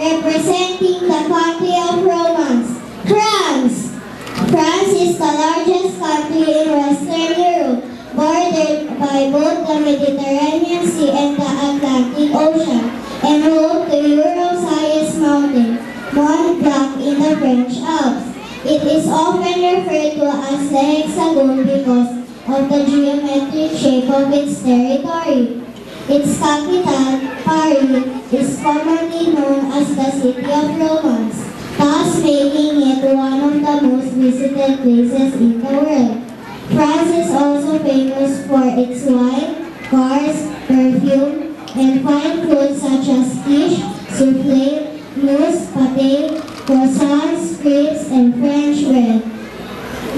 representing the country of romance, France. France is the largest country in Western Europe, bordered by both the Mediterranean Sea and the Atlantic Ocean, and home to Europe's highest mountain, Mont Blanc in the French Alps. It is often referred to as the hexagon because of the geometric shape of its territory. Its capital, Paris, is commonly known as the City of Romance, thus making it one of the most visited places in the world. France is also famous for its wine, cars, perfume, and fine foods such as quiche, soufflé, mousse, pâté, croissants, crepes, and French bread.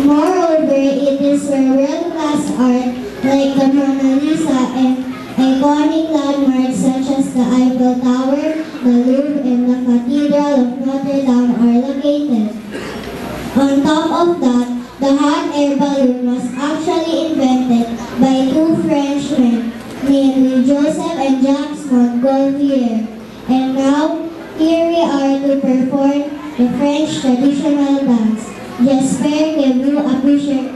Moreover, it is where world-class art like the Mona Lisa and iconic landmarks such as the Eiffel Tower, the Louvre, and the Cathedral of Notre Dame are located. On top of that, the hot air balloon was actually invented by two Frenchmen, namely Joseph and Jacques Montgolfier. And now, here we are to perform the French traditional dance. J'espère que vous appréciez